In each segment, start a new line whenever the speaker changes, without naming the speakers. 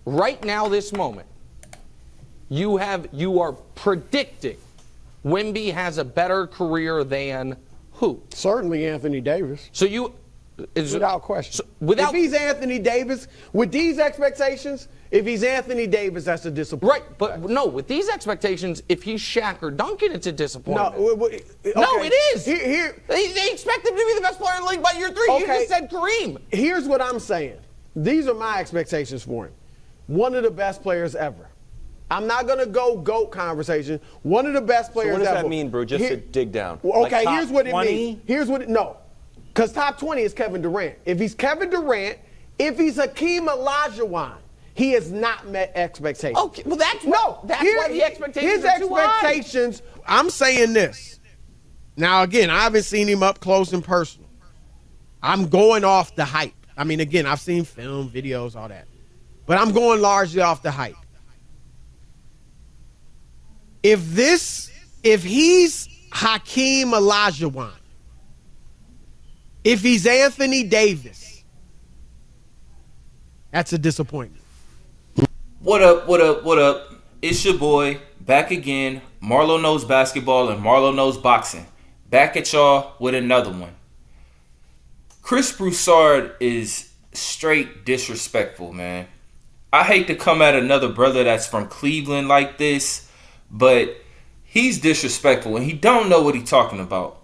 right now, this moment, you are predicting Wemby has a better career than who?
Certainly Anthony Davis.
So you...
Without question.
So if
he's Anthony Davis, with these expectations, if he's Anthony Davis, that's a disappointment.
Right, but no, with these expectations, if he's Shaq or Duncan, it's a disappointment.
No, okay.
No, it is. They expect him to be the best player in the league by year 3.
Okay.
You just said Kareem.
Here's what I'm saying. These are my expectations for him. One of the best players ever. I'm not going to go GOAT conversation. One of the best players ever.
So what does that mean, bro? Just to dig down.
Okay,
like
here's what it
20?
means. No. Because top 20 is Kevin Durant. If he's Kevin Durant, if he's Hakeem Olajuwon, he has not met expectations.
Okay, well that's why the expectations
his
are too high.
expectations. I'm saying this. Now again, I haven't seen him up close and personal. I'm going off the hype. I mean, again, I've seen film, videos, all that. But I'm going largely off the hype. If he's Hakeem Olajuwon, if he's Anthony Davis, that's a disappointment.
What up, what up, what up? It's your boy, back again. Marlo Knows Basketball and Marlo Knows Boxing. Back at y'all with another one. Chris Broussard is straight disrespectful, man. I hate to come at another brother that's from Cleveland like this, but he's disrespectful and he don't know what he's talking about.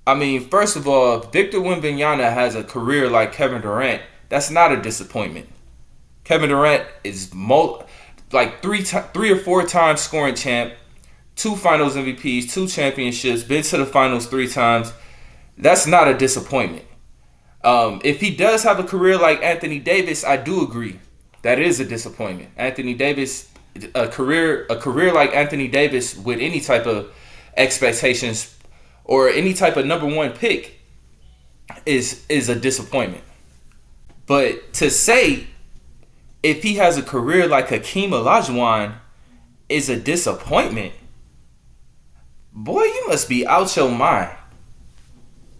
I mean, first of all, Victor Wembanyama has a career like Kevin Durant. That's not a disappointment. Kevin Durant is three or four times scoring champ, 2 Finals MVPs, 2 championships, been to the finals 3 times. That's not a disappointment. If he does have a career like Anthony Davis, I do agree. That is a disappointment. Anthony Davis, a career like Anthony Davis with any type of expectations or any type of number 1 pick is a disappointment. But to say if he has a career like Hakeem Olajuwon is a disappointment, boy, you must be out your mind.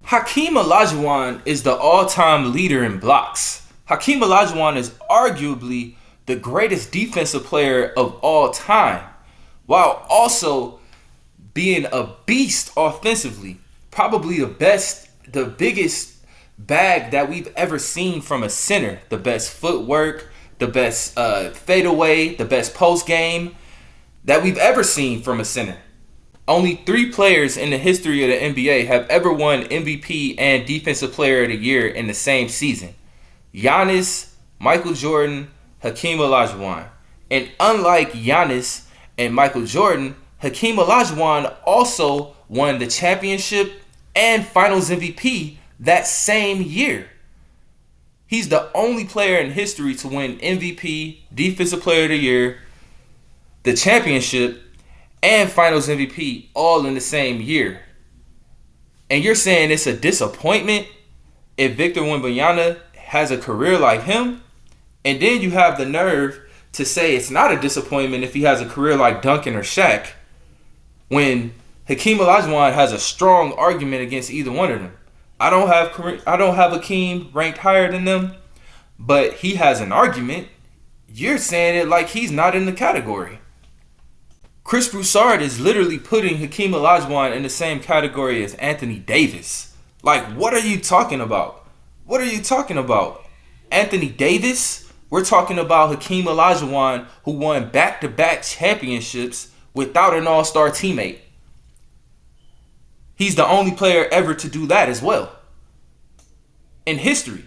Hakeem Olajuwon is the all-time leader in blocks. Hakeem Olajuwon is arguably the greatest defensive player of all time, while also being a beast offensively. Probably the biggest bag that we've ever seen from a center. The best footwork, the best fadeaway, the best post game that we've ever seen from a center. Only 3 players in the history of the NBA have ever won MVP and Defensive Player of the Year in the same season. Giannis, Michael Jordan, Hakeem Olajuwon. And unlike Giannis and Michael Jordan, Hakeem Olajuwon also won the championship and Finals MVP that same year. He's the only player in history to win MVP, Defensive Player of the Year, the championship, and Finals MVP all in the same year. And you're saying it's a disappointment if Victor Wembanyama has a career like him? And then you have the nerve to say it's not a disappointment if he has a career like Duncan or Shaq, when Hakeem Olajuwon has a strong argument against either one of them. I don't have Hakeem ranked higher than them, but he has an argument. You're saying it like he's not in the category. Chris Broussard is literally putting Hakeem Olajuwon in the same category as Anthony Davis. Like, what are you talking about? What are you talking about? Anthony Davis? We're talking about Hakeem Olajuwon, who won back-to-back championships without an all-star teammate. He's the only player ever to do that as well in history.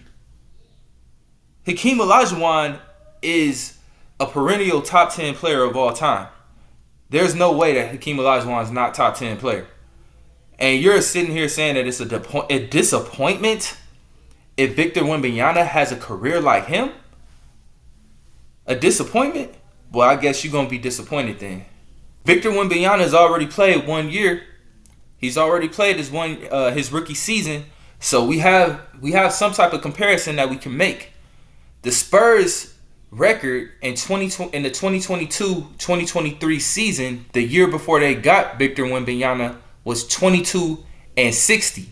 Hakeem Olajuwon is a perennial top 10 player of all time. There's no way that Hakeem Olajuwon is not top 10 player. And you're sitting here saying that it's a disappointment if Victor Wembanyama has a career like him? A disappointment? Well, I guess you're going to be disappointed then. Victor Wembanyama has already played 1 year. He's already played his rookie season. So we have some type of comparison that we can make. The Spurs record in the 2022-2023 season, the year before they got Victor Wembanyama, was 22-60.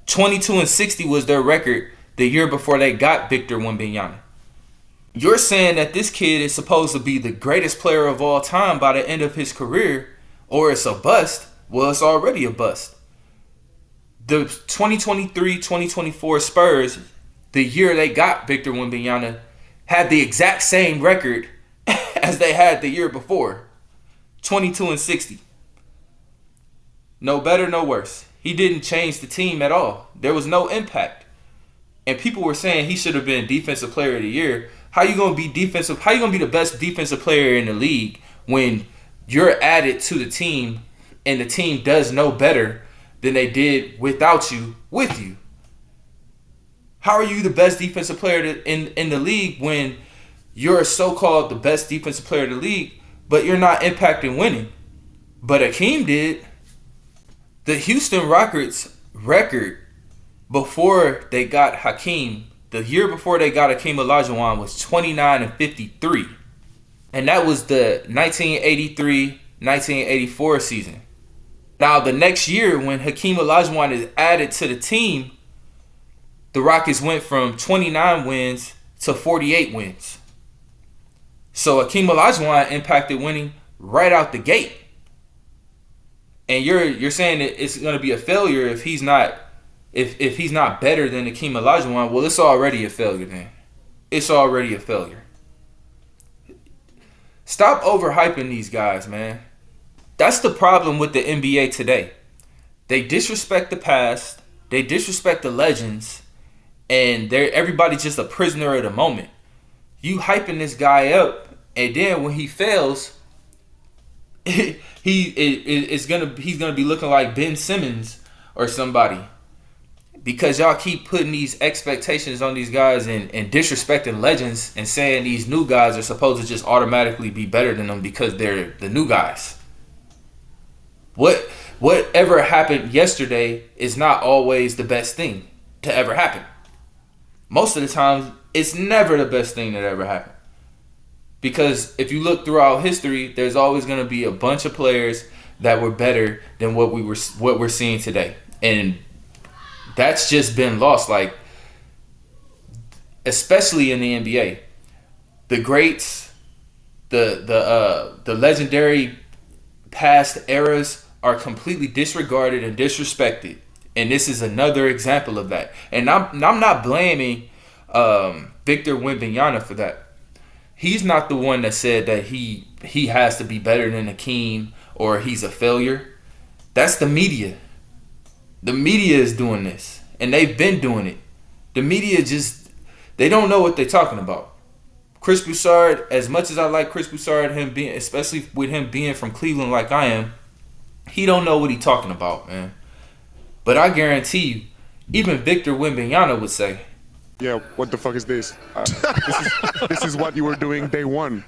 22-60 was their record the year before they got Victor Wembanyama. You're saying that this kid is supposed to be the greatest player of all time by the end of his career, or it's a bust. Well, it's already a bust. The 2023-2024 Spurs, the year they got Victor Wembanyama, had the exact same record as they had the year before. 22-60. No better, no worse. He didn't change the team at all. There was no impact. And people were saying he should have been Defensive Player of the Year. How you gonna be defensive? How you gonna be the best defensive player in the league when you're added to the team and the team does no better than they did without you, with you? How are you the best defensive player in the league when you're so-called the best defensive player in the league, but you're not impacting winning? But Hakeem did. The Houston Rockets record before they got Hakeem, the year before they got Hakeem Olajuwon, was 29-53. And that was the 1983-1984 season. Now, the next year, when Hakeem Olajuwon is added to the team, the Rockets went from 29 wins to 48 wins. So Hakeem Olajuwon impacted winning right out the gate. And you're saying that it's going to be a failure if he's not better than Hakeem Olajuwon. Well, it's already a failure then. It's already a failure. Stop overhyping these guys, man. That's the problem with the NBA today. They disrespect the past. They disrespect the legends. And everybody's just a prisoner of the moment. You hyping this guy up, and then when he fails, he's gonna be looking like Ben Simmons or somebody, because y'all keep putting these expectations on these guys and disrespecting legends and saying these new guys are supposed to just automatically be better than them because they're the new guys. Whatever happened yesterday is not always the best thing to ever happen. Most of the time, it's never the best thing that ever happened. Because if you look throughout history, there's always going to be a bunch of players that were better than what we're seeing today. And that's just been lost, like, especially in the NBA. The greats, the legendary past eras are completely disregarded and disrespected. And this is another example of that. And I'm not blaming Victor Wembanyama for that. He's not the one that said that he has to be better than Hakeem or he's a failure. That's the media. The media is doing this, and they've been doing it. The media they don't know what they're talking about. Chris Broussard, as much as I like Chris Broussard, especially with him being from Cleveland like I am, he don't know what he's talking about, man. But I guarantee you, even Victor Wembanyama would say,
yeah, what the fuck is this? This is what you were doing day one.